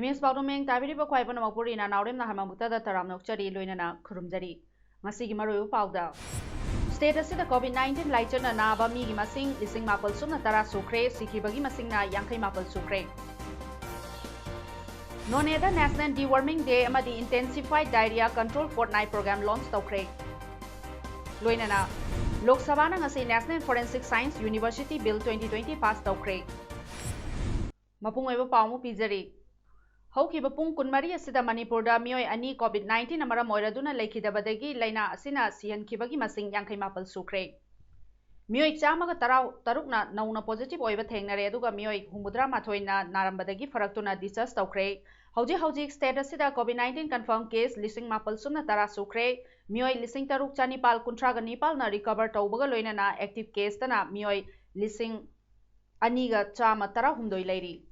Imens Paodam Tabiriba Quaiban Manipuri na Naudem na Hamamuta da Taram Nokchari Luinana Kurumjari. Masigi Maru Pauda. State of the COVID-19 Lighter na Naba Migi Masing, Lising Mapal Sumna Tara Sukre, Sikibagi Masing na Yankai Mapal Sukre. Noneda National Deworming Day Amadi Intensified Diarrhea Control Fortnight Program launch Tokre. Luinana. Lok Sabha na ngasi National Forensic Science University Bill 2020 pass Tokre. Mapungweba Paumu Pizari. Haukiba pung kunmari asida Manipurda mioi ani COVID-19 amara moiraduna lekhidabadagi laina asina sihankibagi masing yankai mapal sukre. Mioi chamaga tarukna nauna positive oiba thengnare aduga mioi humudra mathoina narambadagi faraktuna discharge tawkre. Hauji state asida COVID-19 confirmed case lising mapal sumna tara sukre. Mioi lising taruk chanipal kuntraga nipal na recover tawbaga loinana active case tana mioi lising aniga chama tara humdoi lairi.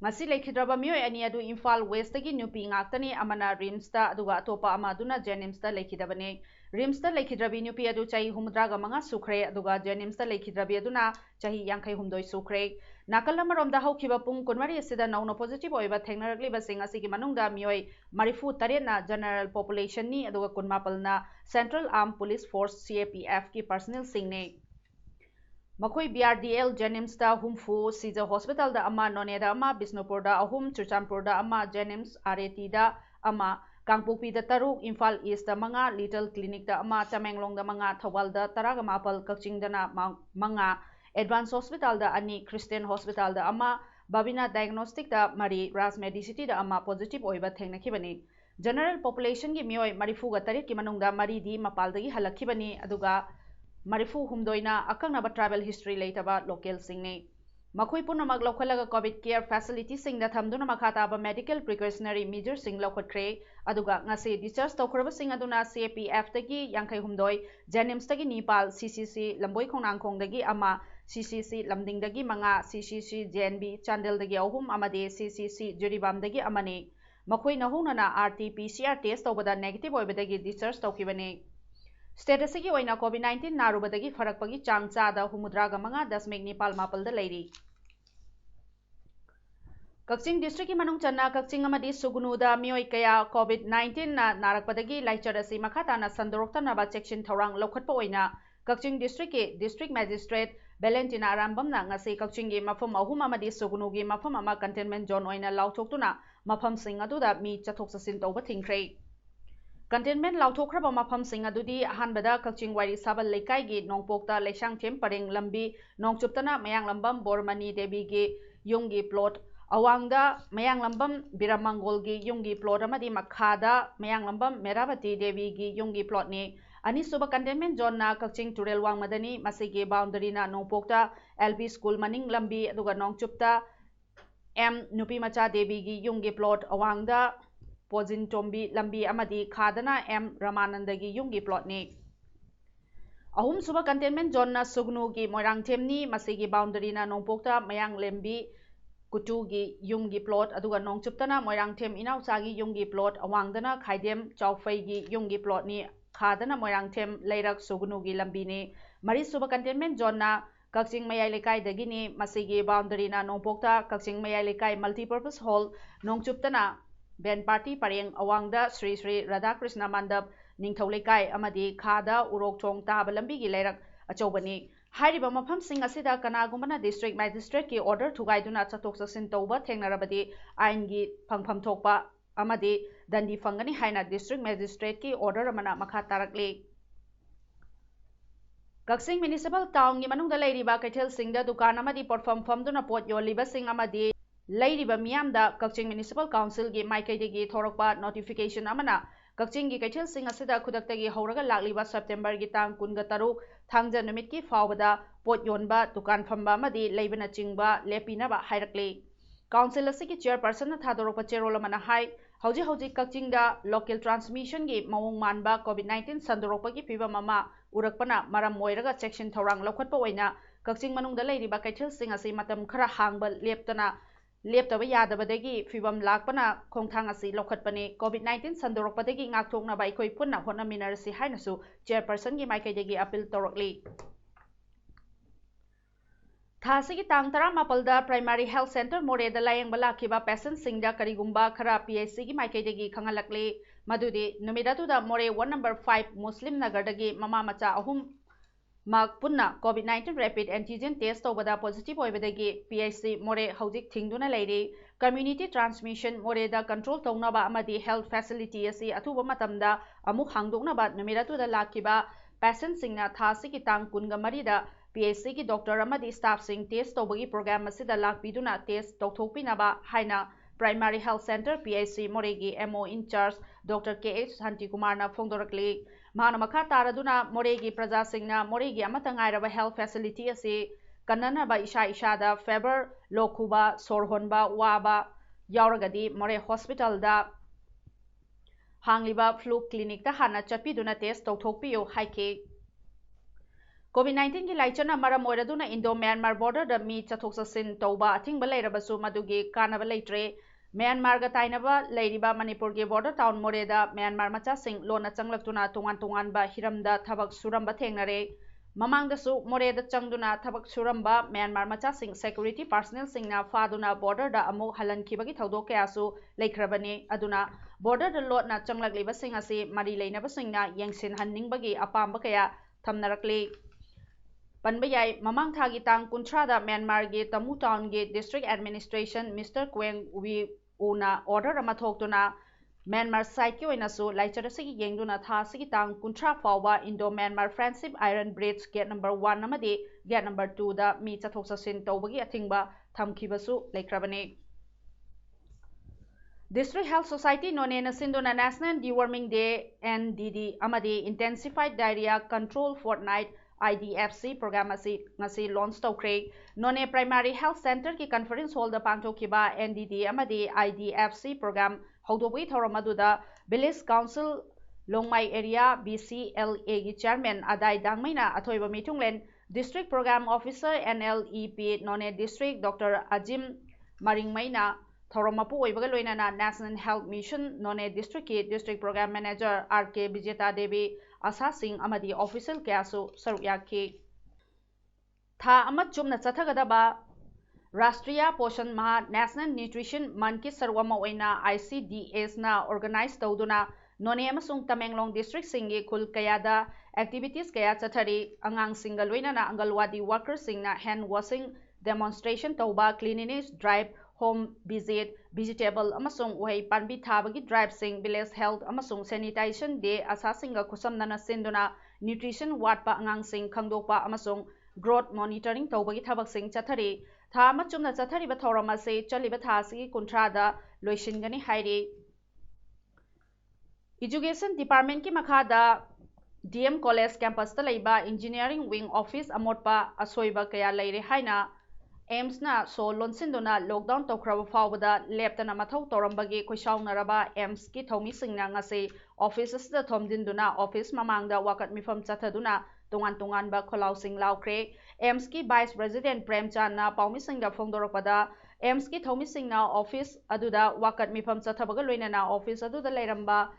Ngasi lekhidraba mioi ani adu Imphal West tagi nupi ngaktani amana Rims ta aduga atopa ama aduna Jenims ta lekhidabane. Rims ta lekhidrabi nupi adu chahi humdraga manga sukre aduga Jenims ta lekhidrabi aduna chahi yankai humdoi sukre. Nakal namaromda haukiba pung kunmari asida nauna positive oiba thengnaragli sing asigi manungda mioi marifu taret na general population ni aduga kunmapal na Central Armed Police Force CAPF ki personnel singne. Makoi BRDL Jenims da humfu Caesar Hospital da ama None da ama Bisnupur da ahum Churchampur da ama Jenims RAT da ama Kangpokpi da taruk Imphal East da manga Little Clinic da ama Tamenglong da manga Thawal da taraga mapal Kaching da na manga Advanced Hospital da ani Christian Hospital da ama Babina Diagnostic da mari Ras Medicity da ama positive oiba thengnakibani. General population gi mioi marifu ga tarit ki manungda mari di mapal dagi halakibani aduga Marifu humdoina akangna travel history leitaba local singne. Makoi punamak lokhalaga COVID care facility sing da thamduna makhata ba medical precautionary measures sing lokhatre aduga ngase discharge tawkraba sing aduna CAPF tagi yankai humdoi Jenims tagi Nepal CCC lamboi khongnangkhong dagi ama CCC lamding dagi manga CCC JNB Chandel dagi ahum amade CCC Jiribam dagi amane makoi nahunana RT-PCR test tawbada negative oibadagi discharge tawkibane. Status ki oina COVID-19 narubadagi farakpagi changcha da humudraga manga dasmik Nepal mapal da leiri. Kaching district ki manung channa Kaching amadi Sugunu da mioi kaya COVID-19 na narakpadagi laichar asi makhata na sandorokta na ba section thorang lokhatpa oina Kaching district ki district magistrate Valentina Arambam na ngasi Kaching gi mafam ahum amadi Sugunu gi mafam ama containment zone oina lauthoktu mafam sing adu da mi chathok sasin tawba thingkhrei. Containment lauthokraba mafam sing adudi ahanbada Kaching Wairi Sabal Lekai gi Nongpokta Leishang Them Pareng Lambi Nongchuptana Mayang Lambam Bormani Devi gi Yungi plot Awangda Mayang Lambam Biramangol gi Yungi plot amadi Makhada Mayang Lambam Meravati Devi gi Yungi plot ni ani suba containment zone na Kaching Turel Wang Madani masigi boundary na Nongpokta LP School Maning Lambi aduga Nongchupta M Nupi Macha Devi gi Yungi plot Awangda Pojin Tombi Lambi Amadi Khadana M Ramanandagi Yungi plot ni. Ahum suba containment zone na Sugnu gi Moirang Them ni masigi boundary na Nongpokta Mayang Lembi Kutu gi Yungi plot aduga Nongchuptana Moirang Them Inaucha gi Yungi plot awangdana Khaidem Chawfai gi Yungi plot ni Khadana Moirang Them Leirak Sugnu gi Lambi ni. Mari suba containment zone na Kaching Mayai Lekai dagi ni masigi boundary na Nongpokta Kaching Mayai Lekai Multipurpose Hall Nongchuptana Ben Party Pareng Awangda Sri Radhakrishna Mandap Ningthaulekai amadi Khada Urok Chong Taba Lambi gi Leirak achobani. Hairiba mafam sing asida kanagumana district magistrate ki order thugaiduna chatok chasin tawba thengnarabadi ain gi phangpham thokpa amadi dandi fangani haina district magistrate ki order amana makha tarakle. Kaching municipal town gi manungda leiriba kaithel singda dukan amadi porfam famduna pot yoliba sing amadi Lairiba Miyamda Kaching Municipal Council gi Maikaidagi Thorokpa notification amana Kaching gi Kaithel sing asida Kudaktagi Horaga Lakliba September gi tang kunga taruk Thangja Numit ki Fawbada Pot Yonba Dukan Famba Madi Leibana Chingba Lepinaba Hairakle Council asigi chairperson na thadorokpa cherol amana hai hauji Kachingda local transmission gi mawong manba COVID-19 sandoropagi phibam ama urakpana maram moiraga section thorang lokhatpa oina Kaching manungda leiriba kaithil sing asi matam khara hangba leptaba yadabadagi phibam lakpana khongthang asi lokhatpani COVID-19 sandoropadagi ngakthoknaba aikoi punna honaminarasi hainasu chairperson gi maikaidagi appeal torokli Thasigi tang tara mapalda primary health center more da layang bala kiba patient singda karigumba khara PHC gi maikaidagi khangalakli madudi numidatu da more 1 number 5 Muslim Nagar dagi mama macha ahum mak punna COVID-19 rapid antigen test tobada positive oibadagi PHC more haujik thingduna leiri community transmission more da control tongnaba amadi health facility asi athuba matamda amuk hangdoknaba numidatu da lakiba patient singna thasigi tang kunga marida PHC की doctor अमदी staff Singh test तौबगी programme असिदा लाकपीदुना test तौथोकपिनाबा हाइना primary health centre PHC मोरेगी MO in charge doctor KH Hanti कुमारना फोंदोरकली माना मखा तारदुना मोरेगी प्रजा सिंहना मोरेगी अमता ngairaba हेल्थ फैसिलिटी असि कन्ननबा इशा फेबर लोखुबा सोरहोनबा वाबा यावरगदी मोरे हॉस्पिटल दा हांगलिबा फ्लू क्लिनिक ता हाना चपीदुना टेस्ट तौथोकपियो हाइके COVID-19 की लाइचना मरम ओइरदुना इंडो म्यांमार बॉर्डर द मी चथोक चसिन तौबा अथिंग बलैरबसु मदुगी कानब लैत्रे म्यांमार ग ताइनबा लैरिबा मणिपुर के बॉर्डर टाउन मोरेदा म्यांमार मचा सिंग लोना चंगलक्तुना तोंगान बा हिरमदा थबक सुरंबा थेंगनरे ममांगदसु मोरेदा चंगदुना थबक सुरंबा म्यांमार मचा सिंग सिक्योरिटी पर्सनल सिंगना फादुना बॉर्डर दा अमु हलनखिबगी थौदोक कयासु लैख्रबने अदुना बॉर्डर द लोटना चंगलक्लिबा सिंग असी मरी लैनबा सिंगना यंगसिन हन्निंगबगी अपाम्बा कया थमनरकले Panbayai mamang thagi tang kuntrada Myanmar ge Tamu Town ge District Administration Mr. Kweng Wi Una order ama thoktuna Myanmar side ki oina su laichadasigi yengduna thasigi tang kuntra fawba Indo Myanmar Friendship Iron Bridge gate number 1 amadi gate number 2 da mi chathok chasin tawbagi athingba thamkhibasu leikrabane District Health Society none na sinduna National Deworming Day NDD amadi Intensified Diarrhea Control Fortnight IDFC program ngasi launch tawkre none primary health center ki conference hall da pangthokhiba NDD amadi IDFC program howdobui thoromaduda village council longmai area BCLA gi chairman adai dangmaina athoiba mitunglen district program officer NLEP none district Dr. Ajim Maringmaina thoromapu oibaga loinana National Health Mission none district ki district program manager RK Bijeta Devi Asa Singh amadi official kayasu saruyaki tha amat chumna chathagadaba Rashtriya Poshan Maha National Nutrition Month ki sarwama oina ICDS na organize tawduna none amasung Tamenglong district singi khul kayada activities kaya chathari angang single loinana angalwadi workers singna hand washing demonstration tawba cleanliness drive home visit vegetable amasung wai panbi thabagi drive sing village health amasung sanitation day asa singa khusamnana sinduna nutrition watpa angang sing khangdokpa amasung growth monitoring tawbagi thabak sing chathari tha machumna chathari ba thorama se chaliba thasi kuntrada loisingani hairi education department ki makhada DM college campus ta leiba engineering wing office amotpa asoiba kaya leire haina AIMS na so lonsinduna lockdown tokraba fawbada leptana mathau torambagi khoisawnaraba AIMS ki thomi singna ngase offices da thomdinduna office mamangda wakat mifam chathaduna tongan ba kholaw sing laukre AIMS ki vice president Premchan na paumi singda phongdorakpada AIMS ki thomi singna office aduda wakat mifam chathabaga loinana office aduda leiramba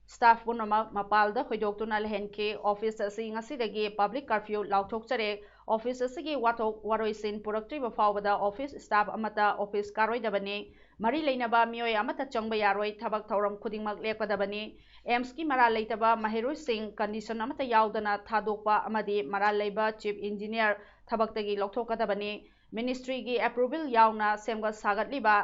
staff punama mapalda hoidoktuna lehenke office asi ngasidagi public curfew lauthokchare office asigi watok waroisin puraktriba fawbada office staff amata office karoidabani mari leinaba mioi amata changba yaroi thabak thauram khudingmak lekpadabani AIMS ki mara leitaba mahiroi sing condition amata yaudana thadokpa amadi mara leiba chief engineer thabaktagi lokthokadabani ministry gi approval yauna semga sagatliba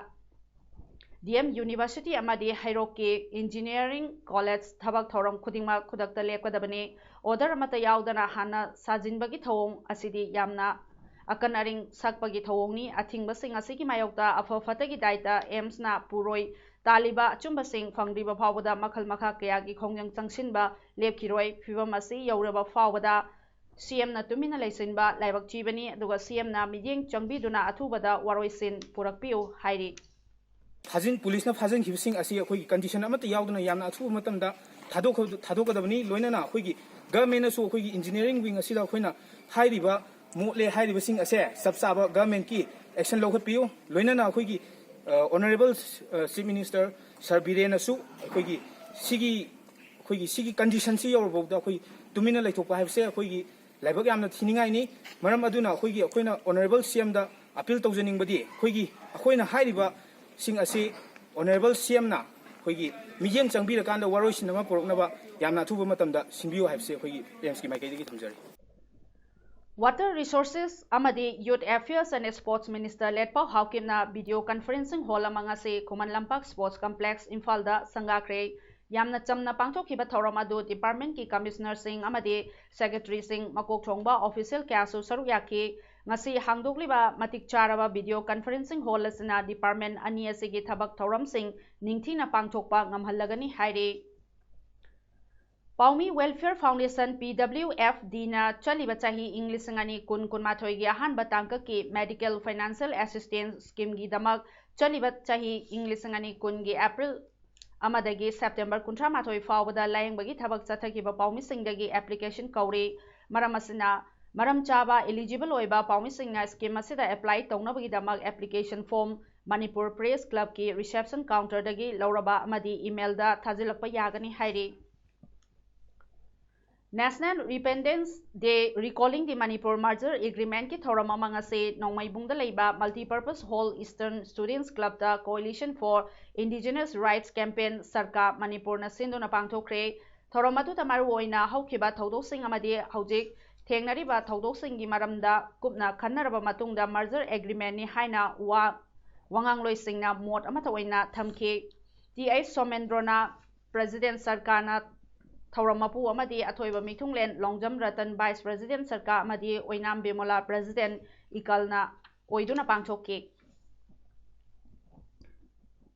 DM University amadi Hairoki Engineering College thabak thoram khudingma khudakta lekpadabani order amata yaudana hana sajinbagi thawong asidi yamna akanaring sakpagi thawongni athingba sing asigi mayokta afafatagi daita AIMS na puroi taliba achumba sing phangriba phawbada makhal makha kaya gi khongjang changsinba lepkhiroi phibam asi yauraba phawbada CM na tumina laisinba laibak chibani aduga CM na midyeng changbiduna athubada waroisin purakpiu hairi Fazin police na fazin khibsing asi akhoi condition amata yauduna yamna athu matamda thadokadabani loinana akhoi government na so akhoi engineering wing asida akhoina hairiba motle hairiba sing ase sabsaba government ki action lokhatpiu loinana akhoi honorable chief minister sir Biren asu akhoi sigi condition si yorboda akhoi tumina laithokpa haibse akhoi laibak yamna thiningai ni maram aduna akhoi honorable CM da appeal tawjaning badi akhoi hairiba sing asi honorable CM na akhoi miyeng changbira kanda waroisin nama poroknaba yamna thuba matamda singbiu haibse akhoi PMS ki maikei gi thamjari. Water Resources amadi Youth Affairs and Sports Minister Letpau Haukimna video conferencing hall amangase Kuman Lampak Sports Complex Imphal da sangakre yamna chamna pangthokhiba thoram adu department ki commissioner sing amadi secretary sing makok thongba official kyasu saruk yakhi ngasi hangdokliba matik charaba video conferencing hall asina department ani asigi thabak thoram sing ningthina pangthokpa ngamhallagani hairi Paumi Welfare Foundation PWFD na chaliba chahi English ngani kun mathoi gi ahan batangka ki medical financial assistance scheme gi damak chaliba chahi English ngani kun gi April amadagi September kuntra mathoi fawbada layang bagi thabak chathaki ba paumi singdagi application kauri maramasina maram chaba eligible oiba paumi singna scheme asida apply tongna bagi damak application form Manipur Press Club ki reception counter dagi lauraba amadi email da thajilakpa yagani hairi National Independence Day recalling the Manipur merger agreement ki thoram amangase nongmaibungda leiba multi-purpose hall Eastern Students Club da Coalition for Indigenous Rights Campaign Sarka Manipur na sinduna pangthokre thoram atu tamaru oina haukiba thodosing amadi haujik thengnariba thodosing gi maramda kupna khannaraba matungda merger agreement ni haina wangangloi singna mot amata oina thamki TH Somendrona President Sarkana Thoramapu amadi athoiba mithunglen Longjam Ratan Vice President Sarka amadi Oinam Bimola President Ikalna oiduna pangthokki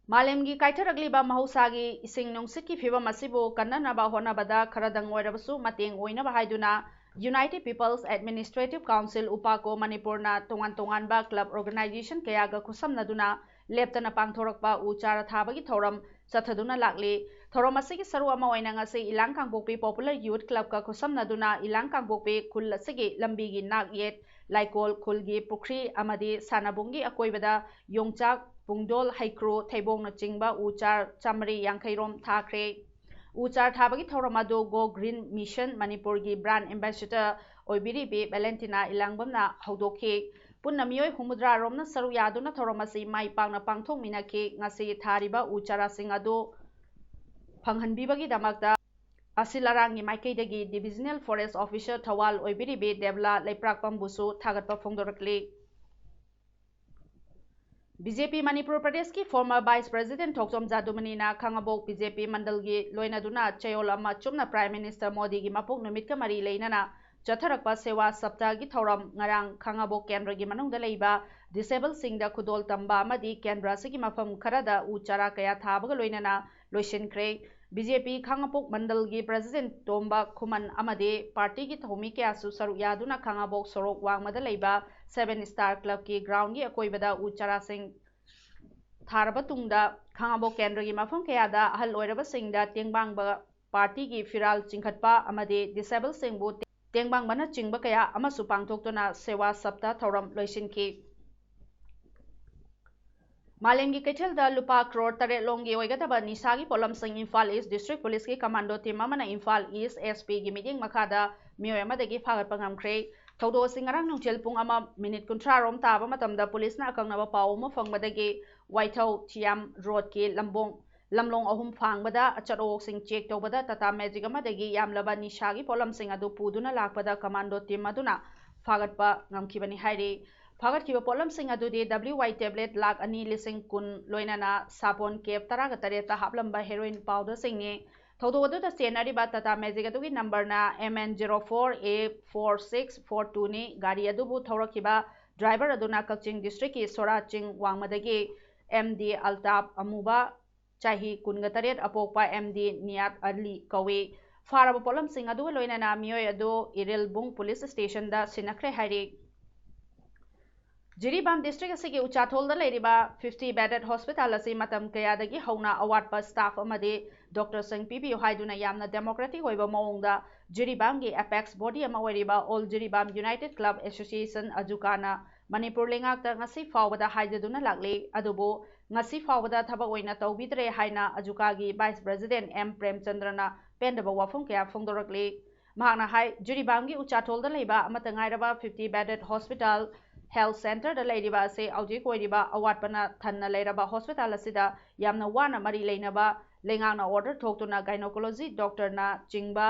Malemgi kaitharagliba mahusagi ising nungsiki phibam asibu kannanaba honabada kharadang oirabasu mateng oinaba haiduna United People's Administrative Council Upako Manipurna tongan ba club organization kayaga khusamnaduna leptana pangthorakpa uchara thabagi thoram chathaduna lakli thoram asigi saru ama oina ngase Ilang Kangpokpi Popular Youth Club ka khusamnaduna Ilang Kangpokpi khul asigi lambi gi nak yet laikol khulgi pukri amadi sanabungi akoibada yongchak pungdol haikru thaibongna chingba uchar chamri yankairom thakre uchar thabagi thoramadu Go Green Mission Manipur gi brand ambassador oibiribi Valentina Ilangbamna haudokhi punna miyoi humudra romna saru yaduna thoramasi mai pangna pangthong minaki ngasi thariba uchara singadu phanghanbibagi damakta asilarangi maikeidagi Divisional Forest Officer Thawal oibiribi Devla Leiprakpambusu thagatpa phongdorakli BJP Manipur Pradesh ki former Vice President Thoksom Jadumani na Khangabok BJP Mandal gi loinaduna chayol ama chumna Prime Minister Modi gi mapok numit ka mari leinana chatharakpa sewa sapta gi thoram ngarang Khangabok Kendra gi manungda leiba disabled singda khudol tamba amadi Kendra sigi mafam kharada uchara kaya thabaga loinana loisinkhre BJP Khangapok Mandal gi President Tomba Khuman amade party gi thomi kya su saru yaduna Khangabok sorok wangmada leiba 7 Star Club ki ground gi akoibada uchara sing tharaba tungda Khangabok Kendra gi mafam kaya da ahal oiraba singda tengbangba party gi firal chingkhatpa amade disabled singbu tengbangba chingba kaya amasu pangthoktuna sewa sapta thoram loisinki Malemgi Kechelda Lupa Crore Tare Longi Oigataba Nisagi Polam Sing Imphal East District Police ki Commando Team Amana Imphal East SP gi meeting makada Mioyama degi phagat pangamkre Thodo Singarang Nungchel Pung Ama Minute Kuntra Rom Taba Matamda Police na Akangnaba Pau Mo Fangbadagi Waithau Thiam Road ki Lamlong Ahum Fangbada Acharo Sing Check Tobada Tata Magic Amadagi Yamlaba Nishagi Polam Sing Adu Puduna Lakpada Commando Team Maduna Phagatpa Ngamkibani Hairi Phagat kiba polam sing adudi WY tablet lak ani lising kun loinana sapon kep taraga tareta haplamba heroin powder singni thodo adu ta senari ba tata magic adu gi number na MN04A4642 ni gari adu bu thorakiba driver aduna Kaching district ki Soraching wangmadagi MD Altap Amuba chahi kunga taret apokpa MD Niat Ali kawi ꯐꯥꯔꯕ ꯄꯣꯠꯂꯝꯁꯤꯡ ꯑꯗꯨꯒ ꯂꯣꯏꯅꯅ ꯃꯤꯑꯣꯏ ꯑꯗꯨ Irilbung police ꯁ꯭ꯇꯦꯁꯟꯗ ꯁꯤꯟꯅꯈ꯭ꯔꯦ ꯍꯥꯏꯔꯤ꯫ Jiribam district ꯑꯁꯤꯒꯤ ꯎꯆꯥꯊꯣꯜꯗ ꯂꯩꯔꯤꯕ 50 ꯕꯦꯗꯦꯗ hospital ꯑꯁꯤ ꯃꯇꯝ ꯀꯌꯥꯗꯒꯤ ꯍꯧꯅ ꯑꯋꯥꯠꯄ ꯁ꯭ꯇꯥꯐ ꯑꯃꯗꯤ ꯗꯣꯛꯇꯔꯁꯤꯡ ꯄꯤꯕꯤꯌꯨ ꯍꯥꯏꯗꯨꯅ ꯌꯥꯝꯅ ꯗꯦꯃꯣꯀ꯭ꯔꯦꯇꯤꯛ ꯑꯣꯏꯕ ꯃꯑꯣꯡꯗ ꯖꯤꯔꯤꯕꯥꯝꯒꯤ ꯑꯦꯄꯦꯛꯁ ꯕꯣꯗꯤ ꯑꯃ ꯑꯣꯏꯔꯤꯕ all Jiribam united club association ꯑꯖꯨꯀꯥꯅ ꯃꯅꯤꯄꯨꯔ ꯂꯩꯉꯥꯛꯇ ꯉꯁꯤ ꯐꯥꯎꯕꯗ ꯍꯥꯏꯖꯗꯨꯅ ꯂꯥꯛꯂꯤ꯫ ꯑꯗꯨꯕꯨ ꯉꯁꯤ ꯐꯥꯎꯕꯗ ꯊꯕꯛ ꯑꯣꯏꯅ ꯇꯧꯕꯤꯗ꯭ꯔꯦ ꯍꯥꯏꯅ ꯑꯖꯨꯀꯥꯒꯤ ꯚꯥꯏꯁ ꯄ꯭ꯔꯦꯁꯤꯗꯦꯟꯠ ꯑꯦꯝ ꯄ꯭ꯔꯦꯝꯆꯟꯗ꯭ꯔꯅ ꯄꯦꯟꯗꯕ ꯋꯥꯐꯝ ꯀꯌꯥ ꯐꯣꯡꯗꯣꯔꯛꯂꯤ꯫ ꯃꯍꯥꯛꯅ ꯍꯥꯏ ꯖꯤꯔꯤꯕꯥꯝꯒꯤ ꯎꯆꯥꯊꯣꯜꯗ ꯂꯩꯕ ꯑꯃꯠꯇ ꯉꯥꯏꯔꯕ 50 ꯕꯦꯗꯦꯗ ꯍꯣꯁꯄꯤꯇꯥꯜ ꯍꯦꯜꯊ ꯁꯦꯟꯇꯔꯗ ꯂꯩꯔꯤꯕ ꯑꯁꯤ ꯍꯧꯖꯤꯛ ꯑꯣꯏꯔꯤꯕ ꯑꯋꯥꯠꯄꯅ ꯊꯟꯅ ꯂꯩꯔꯕ ꯍꯣꯁꯄꯤꯇꯥꯜ ꯑꯁꯤꯗ ꯌꯥꯝꯅ ꯋꯥꯅ ꯃꯔꯤ ꯂꯩꯅꯕ ꯂꯩꯉꯥꯛꯅ ꯑꯣꯔꯗꯔ ꯊꯣꯛꯇꯨꯅ ꯒꯥꯏꯅꯣꯀꯣꯂꯣꯖꯤ ꯗꯣꯛꯇꯔꯅ ꯆꯤꯡꯕ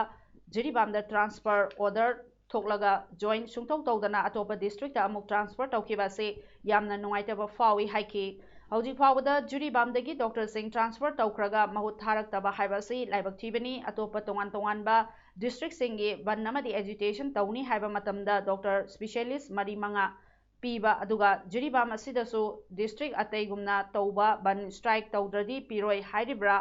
ꯖꯤꯔꯤꯕꯥꯝꯗ ꯇ꯭ꯔꯥꯟꯁꯐꯔ ꯑꯣꯔꯗꯔ ꯊꯣꯛꯂꯒ ꯖꯣꯏꯟ ꯁꯨꯡꯇꯧ ꯇꯧꯗꯅ ꯑꯇꯣꯞꯄ ꯗꯤꯁꯇ꯭ꯔꯤꯛꯇ ꯑꯃꯨꯛ ꯇ꯭ꯔꯥꯟꯁꯐꯔ ꯇꯧꯈꯤꯕ ꯑꯁꯤ ꯌꯥꯝꯅ ꯅꯨꯡꯉꯥꯏꯇꯕ ꯐꯥꯎꯏ ꯍꯥꯏꯈꯤ꯫ ꯍꯧꯖꯤꯛ ꯐꯥꯎꯕꯗ ꯖꯤꯔꯤꯕꯥꯝꯗꯒꯤ ꯗꯣꯛꯇꯔꯁꯤꯡ ꯇ꯭ꯔꯥꯟꯁꯐꯔ ꯇꯧꯈ꯭ꯔꯒ ꯃꯍꯨꯠ ꯊꯥꯔꯛꯇꯕ ꯍꯥꯏꯕ ꯑꯁꯤ ꯂꯥꯏꯕꯛ ꯊꯤꯕꯅꯤ꯫ ꯑꯇꯣꯞꯄ ꯇꯣꯉꯥꯟ-ꯇꯣꯉꯥꯟꯕ ꯗꯤꯁꯇ꯭ꯔꯤꯛꯁꯤꯡꯒꯤ ꯕꯟ ꯑꯃꯗꯤ ꯑꯦꯖꯤꯇꯦꯁꯟ ꯇꯧꯅꯤ ꯍꯥꯏꯕ ꯃꯇꯝꯗ ꯗꯣꯛꯇꯔ ꯁ꯭ꯄꯦꯁꯤꯌꯦꯂꯤꯁꯠ 4-5 ꯄꯤꯕ ꯑꯗꯨꯒ ꯖꯤꯔꯤꯕꯥꯝ ꯑꯁꯤꯗꯁꯨ ꯗꯤꯁꯇ꯭ꯔꯤꯛ ꯑꯇꯩꯒꯨꯝꯅ ꯇꯧꯕ ꯕꯟ ꯁ꯭ꯇ꯭ꯔꯥꯏꯛ ꯇꯧꯗ꯭ꯔꯗꯤ ꯄꯤꯔꯣꯏ ꯍꯥꯏꯔꯤꯕ꯭ꯔꯥ?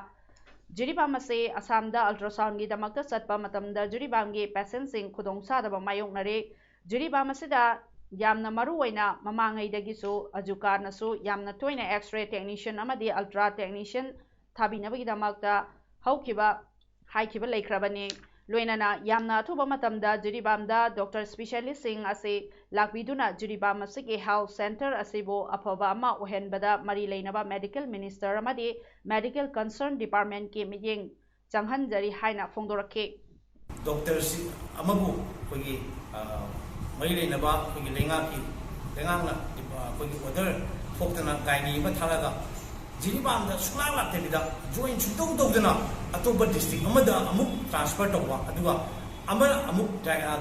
ꯖꯤꯔꯤꯕꯥꯝ ꯑꯁꯤ ꯑꯁꯥꯝꯗ ꯑꯜꯇ꯭ꯔꯥꯁꯥꯎꯟꯒꯤꯗꯃꯛꯇ ꯆꯠꯄ ꯃꯇꯝꯗ ꯖꯤꯔꯤꯕꯥꯝꯒꯤ ꯄꯦꯁꯦꯟꯠꯁꯤꯡ ꯈꯨꯗꯣꯡꯆꯥꯗꯕ ꯃꯥꯌꯣꯛꯅꯔꯦ꯫ ꯖꯤꯔꯤꯕꯥꯝ ꯑꯁꯤꯗ ꯌꯥꯝꯅ ꯃꯔꯨꯑꯣꯏꯅ ꯃꯃꯥꯡꯉꯩꯗꯒꯤꯁꯨ ꯑꯖꯨꯀꯥꯅꯁꯨ ꯌꯥꯝꯅ ꯇꯣꯏꯅ ꯑꯦꯛꯁ-ꯔꯦ ꯇꯦꯛꯅꯤꯁꯤꯌꯟ ꯑꯃꯗꯤ ꯑꯜꯇ꯭ꯔꯥ ꯇꯦꯛꯅꯤꯁꯤꯌꯟ ꯊꯥꯕꯤꯅꯕꯒꯤꯗꯃꯛꯇ ꯍꯥꯏꯈꯤꯕ ꯂꯩꯈ꯭ꯔꯕꯅꯤ꯫ ꯂꯣꯏꯅꯅ ꯌꯥꯝꯅ ꯑꯊꯨꯕ ꯃꯇꯝꯗ ꯖꯤꯔꯤꯕꯥꯝꯗ ꯗꯣꯛꯇꯔ ꯁ꯭ꯄꯦꯁꯤꯌꯦꯂꯤꯁꯠꯁꯤꯡ ꯑꯁꯤ ꯂꯥꯛꯄꯤꯗꯨꯅ ꯖꯤꯔꯤꯕꯥꯝ ꯑꯁꯤꯒꯤ ꯍꯦꯜꯊ ꯁꯦꯟꯇꯔ ꯑꯁꯤꯕꯨ ꯑꯐꯕ ꯑꯃ ꯑꯣꯏꯍꯟꯕꯗ ꯃꯔꯤ ꯂꯩꯅꯕ ꯃꯦꯗꯤꯀꯦꯜ ꯃꯤꯅꯤꯁꯇꯔ ꯑꯃꯗꯤ ꯃꯦꯗꯤꯀꯦꯜ ꯀꯟꯁꯔꯟ ꯗꯤꯄꯥꯔꯠꯃꯦꯟꯠꯀꯤ ꯃꯤꯠꯌꯦꯡ ꯆꯪꯍꯟꯖꯔꯤ ꯍꯥꯏꯅ ꯐꯣꯡꯗꯣꯔꯛꯈꯤ꯫ ꯗꯣꯛꯇꯔꯁꯤ ꯑꯃꯕꯨ ꯑꯩꯈꯣꯏꯒꯤ ꯃꯔꯤ ꯂꯩꯅꯕ ꯑꯩꯈꯣꯏꯒꯤ ꯂꯩꯉꯥꯛꯅ ꯑꯩꯈꯣꯏꯒꯤ ꯑꯣꯔꯗꯔ ꯊꯣꯛꯇꯅ ꯒꯥꯏꯅꯤ ꯑꯃ ꯊꯥꯔꯒ ꯖꯤꯔꯤꯕꯥꯝꯗ ꯁꯨꯡꯂꯥꯛ ꯂꯥꯛꯇꯕꯤꯗ ꯖꯣꯏꯟ ꯁꯨꯡꯇꯧ ꯇꯧꯗꯅ ꯑꯇꯣꯞꯄ ꯗꯤꯁꯇ꯭ꯔꯤꯛ ꯑꯃꯗ ꯑꯃꯨꯛ ꯇ꯭ꯔꯥꯟꯁꯐꯔ ꯇꯧꯕ ꯑꯗꯨꯒ ꯑꯃꯨꯛ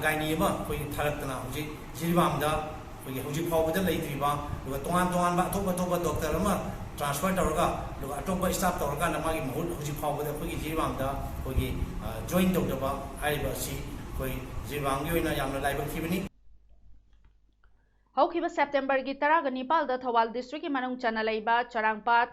ꯒꯥꯏꯅꯤ ꯑꯃ ꯑꯩꯈꯣꯏꯒꯤ ꯊꯥꯔꯛꯇꯅ ꯍꯧꯖꯤꯛ ꯖꯤꯔꯤꯕꯥꯝꯗ ꯑꯩꯈꯣꯏꯒꯤ ꯍꯧꯖꯤꯛ ꯐꯥꯎꯕꯗ ꯂꯩꯇ꯭ꯔꯤꯕ ꯑꯗꯨꯒ ꯇꯣꯉꯥꯟꯕ ꯑꯇꯣꯞꯄ ꯗꯣꯛꯇꯔ ꯑꯃ ꯇ꯭ꯔꯥꯟꯁꯐꯔ ꯇꯧꯔꯒ ꯑꯗꯨꯒ ꯑꯇꯣꯞꯄ ꯁ꯭ꯇꯥꯐ ꯇꯧꯔꯀꯥꯟꯗ ꯃꯥꯒꯤ ꯃꯍꯨꯠ ꯍꯧꯖꯤꯛ ꯐꯥꯎꯕꯗ ꯑꯩꯈꯣꯏꯒꯤ ꯖꯤꯔꯤꯕꯥꯝꯗ ꯑꯩꯈꯣꯏꯒꯤ ꯖꯣꯏꯟ ꯇꯧꯗꯕ ꯍꯥꯏꯔꯤꯕ ꯑꯁꯤ ꯑꯩꯈꯣꯏ ꯖꯤꯔꯤꯕꯥꯝꯒꯤ ꯑꯣꯏꯅ ꯌꯥꯝꯅ ꯂꯥꯏꯕꯛ ꯊꯤꯕꯅꯤ꯫ ꯍꯧꯈꯤꯕ ꯁꯦꯞꯇꯦꯝꯕꯔꯒꯤ 19ꯗ ꯊꯧꯕꯥꯜ ꯗꯤꯁꯇ꯭ꯔꯤꯛꯀꯤ ꯃꯅꯨꯡ ꯆꯟꯅ ꯂꯩꯕ ꯆꯔꯥꯡꯄꯥꯠ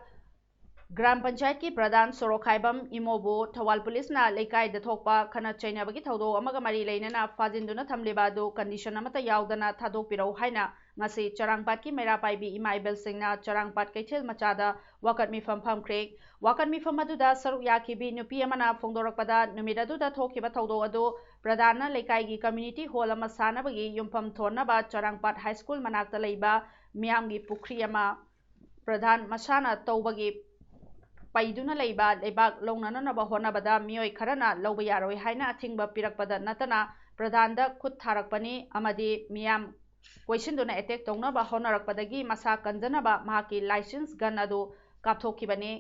ꯒ꯭ꯔꯥꯝ ꯄꯟꯆꯥꯌꯠꯀꯤ ꯄ꯭ꯔꯙꯥꯟ ꯁꯣꯔꯣꯈꯥꯏꯕꯝ ꯏꯃꯣꯕꯨ ꯊꯧꯕꯥꯜ ꯄꯨꯂꯤꯁꯅ ꯂꯩꯀꯥꯏꯗ ꯊꯣꯛꯄ ꯈꯠꯅ ꯆꯩꯅꯕꯒꯤ ꯊꯧꯗꯣꯛ ꯑꯃꯒ ꯃꯔꯤ ꯂꯩꯅꯅ ꯐꯥꯖꯤꯟꯗꯨꯅ ꯊꯝꯂꯤꯕ ꯑꯗꯨ ꯀꯟꯗꯤꯁꯟ ꯑꯃꯠꯇ ꯌꯥꯎꯗꯅ ꯊꯥꯗꯣꯛꯄꯤꯔꯛꯎ ꯍꯥꯏꯅ ꯉꯁꯤ ꯆꯔꯥꯡꯄꯥꯠꯀꯤ ꯃꯩꯔꯥ ꯄꯥꯏꯕꯤ ꯏꯃꯥ ꯏꯕꯦꯜꯁꯤꯡꯅ ꯆꯔꯥꯡꯄꯥꯠ ꯀꯩꯊꯦꯜ ꯃꯆꯥꯗ ꯋꯥꯀꯠ ꯃꯤꯐꯝ ꯐꯝꯈ꯭ꯔꯦ꯫ ꯋꯥꯀꯠ ꯃꯤꯐꯝ ꯑꯗꯨꯗ ꯁꯔꯨꯛ ꯌꯥꯈꯤꯕꯤ ꯅꯨꯄꯤ ꯑꯃꯅ ꯐꯣꯡꯗꯣꯔꯛꯄꯗ ꯅꯨꯃꯤꯠ ꯑꯗꯨꯗ ꯊꯣꯛꯈꯤꯕ ꯊꯧꯗꯣꯛ ꯑꯗꯨ ꯄ꯭ꯔꯙꯥꯟꯅ ꯂꯩꯀꯥꯏꯒꯤ ꯀꯝꯃ꯭ꯌꯨꯅꯤꯇꯤ ꯍꯣꯜ ꯑꯃ ꯁꯥꯅꯕꯒꯤ ꯌꯨꯝꯐꯝ ꯊꯣꯟꯅꯕ ꯆꯔꯥꯡꯄꯥꯠ ꯍꯥꯏꯁ꯭ꯀꯨꯜ ꯃꯅꯥꯛꯇ ꯂꯩꯕ ꯃꯤꯌꯥꯝꯒꯤ ꯄꯨꯈ꯭ꯔꯤ ꯑꯃ ꯄ꯭ꯔꯙꯥꯟ ꯃꯁꯥꯅ ꯇꯧꯕꯒꯤ ꯄꯩꯗꯨꯅ ꯂꯩꯕ ꯂꯩꯕꯥꯛ ꯂꯧꯅꯅꯕ ꯍꯣꯠꯅꯕꯗ ꯃꯤꯑꯣꯏ ꯈꯔꯅ ꯂꯧꯕ ꯌꯥꯔꯣꯏ ꯍꯥꯏꯅ ꯑꯊꯤꯡꯕ ꯄꯤꯔꯛꯄꯗ ꯅꯠꯇꯅ ꯄ꯭ꯔꯙꯥꯟꯗ ꯈꯨꯠ ꯊꯥꯔꯛꯄꯅꯤ ꯑꯃꯗꯤ ꯃꯤꯌꯥꯝ ꯀꯣꯏꯁꯤꯟꯗꯨꯅ ꯑꯦꯇꯦꯛ ꯇꯧꯅꯕ ꯍꯣꯠꯅꯔꯛꯄꯗꯒꯤ ꯃꯁꯥ ꯀꯟꯖꯅꯕ ꯃꯍꯥꯛꯀꯤ ꯂꯥꯏꯁꯦꯟꯁ ꯒꯟ ꯑꯗꯨ ꯀꯥꯞꯊꯣꯛꯈꯤꯕꯅꯤ꯫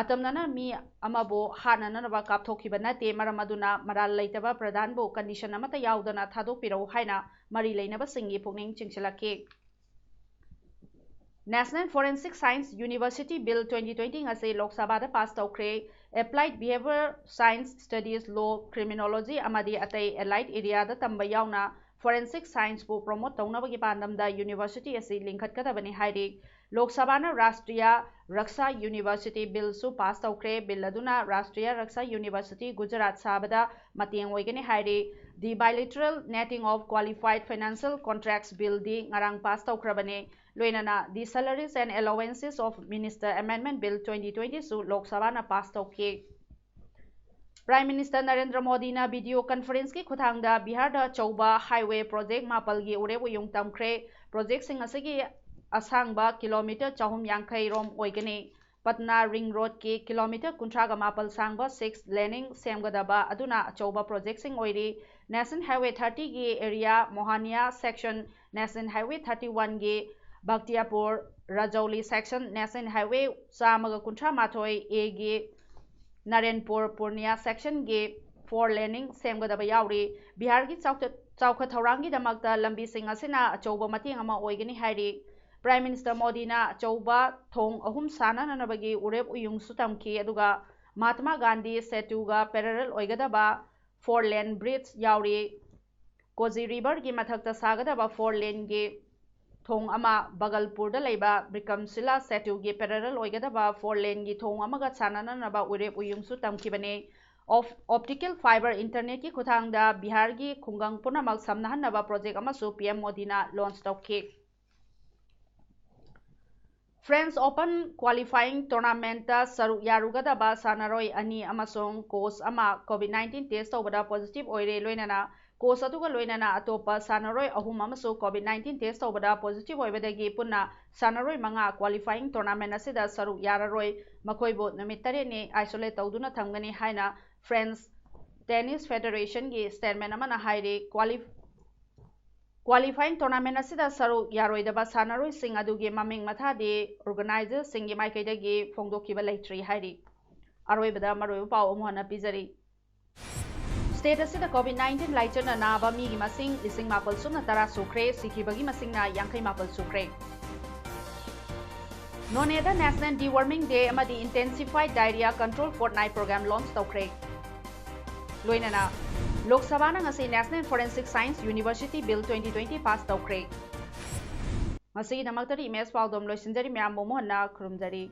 ꯑꯇꯝꯅꯅ ꯃꯤ ꯑꯃꯕꯨ ꯍꯥꯠꯅꯅꯕ ꯀꯥꯞꯊꯣꯛꯈꯤꯕ ꯅꯠꯇꯦ꯫ ꯃꯔꯝ ꯑꯗꯨꯅ ꯃꯔꯥꯜ ꯂꯩꯇꯕ ꯄ꯭ꯔꯙꯥꯟꯕꯨ ꯀꯟꯗꯤꯁꯟ ꯑꯃꯠꯇ ꯌꯥꯎꯗꯅ ꯊꯥꯗꯣꯛꯄꯤꯔꯛꯎ ꯍꯥꯏꯅ ꯃꯔꯤ ꯂꯩꯅꯕꯁꯤꯡꯒꯤ ꯄꯨꯛꯅꯤꯡ ꯆꯤꯡꯁꯤꯜꯂꯛꯈꯤ꯫ National forensic science university bill 2020 ꯉꯁꯤ ꯂꯣꯛ ꯁꯚꯥꯗ ꯄꯥꯁ ꯇꯧꯈ꯭ꯔꯦ꯫ Applied behaviour science studies, law, criminology ꯑꯃꯗꯤ ꯑꯇꯩ ꯑꯦꯂꯥꯏꯗ ꯑꯦꯔꯤꯌꯥꯗ ꯇꯝꯕ ꯌꯥꯎꯅ ꯐꯣꯔꯦꯟꯁꯤꯛ ꯁꯥꯏꯟꯁꯄꯨ ꯄ꯭ꯔꯣꯃꯣꯠ ꯇꯧꯅꯕꯒꯤ ꯄꯥꯟꯗꯝꯗ ꯌꯨꯅꯤꯚꯔꯁꯤꯇꯤ ꯑꯁꯤ ꯂꯤꯡꯈꯠꯀꯗꯕꯅꯤ ꯍꯥꯏꯔꯤ꯫ ꯂꯣꯛ ꯁꯚꯥꯅ ꯔꯥꯁꯇ꯭ꯔꯤꯌꯥ ꯔꯛꯁꯥ ꯌꯨꯅꯤꯚꯔꯁꯤꯇꯤ ꯕꯤꯜꯁꯨ ꯄꯥꯁ ꯇꯧꯈ꯭ꯔꯦ꯫ ꯕꯤꯜ ꯑꯗꯨꯅ ꯔꯥꯁꯇ꯭ꯔꯤꯌꯥ ꯔꯛꯁꯥ ꯌꯨꯅꯤꯚꯔꯁꯤꯇꯤ ꯒꯨꯖꯔꯥꯠ ꯁꯥꯕꯗ ꯃꯇꯦꯡ ꯑꯣꯏꯒꯅꯤ ꯍꯥꯏꯔꯤ꯫ ꯗꯤ ꯕꯥꯏꯂꯦꯇꯔꯦꯜ ꯅꯦꯇꯤꯡ ꯑꯣꯐ ꯀ꯭ꯋꯥꯂꯤꯐꯥꯏꯗ ꯐꯥꯏꯅꯥꯟꯁꯤꯌꯦꯜ ꯀꯣꯟꯇ꯭ꯔꯦꯛꯠꯁ ꯕꯤꯜꯗꯤ ꯉꯔꯥꯡ ꯄꯥꯁ ꯇꯧꯈ꯭ꯔꯕꯅꯤ꯫ ꯂꯣꯏꯅꯅ ꯗꯤ ꯁꯦꯂꯔꯤꯁ ꯑꯦꯟड ꯑꯦꯂꯣꯋꯦꯟꯁꯦꯁ ꯑꯣꯐ ꯃꯤꯅꯤꯁꯇꯔ ꯑꯦꯃꯦꯟꯗꯃꯦꯟꯠ ꯕꯤꯜ 2020ꯁꯨ ꯂꯣꯛ ꯁꯚꯥꯅ ꯄꯥꯁ ꯇꯧꯈꯤ꯫ ꯄ꯭ꯔꯥꯏꯝ ꯃꯤꯅꯤꯁꯇꯔ ꯅꯔꯦꯟꯗ꯭ꯔ ꯃꯣꯗꯤꯅ ꯚꯤꯗꯤꯑꯣ ꯀꯟꯐꯔꯦꯟꯁꯀꯤ ꯈꯨꯠꯊꯥꯡꯗ ꯕꯤꯍꯥꯔꯗ ꯑꯆꯧꯕ ꯍꯥꯏꯋꯦ ꯄ꯭ꯔꯣꯖꯦꯛ 4ꯒꯤ ꯎꯔꯦꯞ ꯎꯌꯨꯡ ꯇꯝꯈ꯭ꯔꯦ꯫ ꯄ꯭ꯔꯣꯖꯦꯛꯁꯤꯡ ꯑꯁꯤꯒꯤ ꯑꯁꯥꯡꯕ ꯀꯤꯂꯣꯃꯤꯇꯔ 250 ꯔꯣꯝ ꯑꯣꯏꯒꯅꯤ꯫ ꯄꯠꯅꯥ ꯔꯤꯡ ꯔꯣꯗꯀꯤ ꯀꯤꯂꯣꯃꯤꯇꯔ 38 ꯁꯥꯡꯕ 6 ꯂꯦꯅꯤꯡ ꯁꯦꯝꯒꯗꯕ ꯑꯗꯨꯅ ꯑꯆꯧꯕ ꯄ꯭ꯔꯣꯖꯦꯛꯁꯤꯡ ꯑꯣꯏꯔꯤ꯫ ꯅꯦꯁꯅꯦꯜ ꯍꯥꯏꯋꯦ 30ꯒꯤ area Mohaniya section, national highway 31ꯒꯤ Bakhtiyarpur Rajauli section, national highway 138A ꯒꯤ ꯅꯔꯦꯟꯄꯨꯔ ꯄꯨꯔꯅꯤꯌꯥ ꯁꯦꯛꯁꯟꯒꯤ 4 ꯂꯦꯅꯤꯡ ꯁꯦꯝꯒꯗꯕ ꯌꯥꯎꯔꯤ꯫ ꯕꯤꯍꯥꯔꯒꯤ ꯆꯥꯎꯈꯠ ꯊꯧꯔꯥꯡꯒꯤꯗꯃꯛꯇ ꯂꯝꯕꯤꯁꯤꯡ ꯑꯁꯤꯅ ꯑꯆꯧꯕ ꯃꯇꯦꯡ ꯑꯃ ꯑꯣꯏꯒꯅꯤ ꯍꯥꯏꯔꯤ꯫ ꯄ꯭ꯔꯥꯏꯝ ꯃꯤꯅꯤꯁꯇꯔ ꯃꯣꯗꯤꯅ ꯑꯆꯧꯕ ꯊꯣꯡ 3 ꯁꯥꯅꯅꯕꯒꯤ ꯎꯔꯦꯞ ꯎꯌꯨꯡꯁꯨ ꯇꯝꯈꯤ ꯑꯗꯨꯒ ꯃꯍꯥꯠꯃꯥ ꯒꯥꯟꯙꯤ ꯁꯦꯇꯨꯒ ꯄꯦꯔꯂꯦꯜ ꯑꯣꯏꯒꯗꯕ 4 ꯂꯦꯟ ꯕ꯭ꯔꯤꯖ ꯌꯥꯎꯔꯤ꯫ ꯀꯣꯖꯤ ꯔꯤꯚꯔꯒꯤ ꯃꯊꯛꯇ ꯁꯥꯒꯗꯕ 4 ꯂꯦꯟꯒꯤ ꯊꯣꯡ ꯑꯃ, ꯕꯒꯜꯄꯨꯔꯗ ꯂꯩꯕ ꯕꯤꯀ꯭ꯔꯝꯁꯤꯂꯥ ꯁꯦꯇꯨꯒꯤ ꯄꯦꯔꯂꯦꯜ ꯑꯣꯏꯒꯗꯕ 4 ꯂꯦꯟꯒꯤ ꯊꯣꯡ ꯑꯃꯒ ꯁꯥꯅꯅꯕ ꯎꯔꯦꯞ ꯎꯌꯨꯡꯁꯨ ꯇꯝꯈꯤꯕꯅꯤ꯫ ऑप्टिकल फाइबर इंटरनेट की खुथांगदा बिहार की खुंगंग पुनमक समनहनबा प्रोजेक्ट अमसु पीएम मोदीना लॉन्च तौखि। फ्रेंच ओपन क्वालिफाइंग टूर्नामेंट सरुक यारुगदबा सानारोय अनि अमसोंग कोच अमा कोविड-19 टेस्ट तौबदा पॉजिटिव ओइरे लोइनना कोच अदुगा लोइनना अतोपा सानारोय अहुम अमसु कोविड-19 टेस्ट तौबदा पॉजिटिव ओइबदगी पुन्ना सानारोय मंगा क्वालिफाइंग टूर्नामेंट असिदा सरुक यारारोय मखोइबो नुमित 3 ने आइसोलेट तौदुना थमगनी हाइना फ्रेंच टेनिस फेडरेशन की स्टेटमेंट अमना हाइरे क्वालिफाइंग टूर्नामेंट असिदा सरुक यारोइदबा सानारोय सिंग अदुगे ममिंग मथादे ऑर्गेनाइजर सिंग माइकैदगी फोंदोखिबा लेट्री हाइरी अरोइबदा मरोइबा पाउ अमुहना पिजरी। स्टेट असिदा कोविड-19 लाइचना नाबा मीगी मसिंग लिसिंग मापल सुना 10 सुख्रे सिखिबगी मसिंगना यांखै मापल सुख्रे। नोनेदा नेशनल डिवर्मिंग डे अमदी intensified diarrhoea control fortnight programme launch तौख्रे। लोइनना Lok Sabha national forensic science university bill 2020 pass तौख्रे। इमेज पाउदम लोइसिंजरी मैम मोहन खुरुमजरी।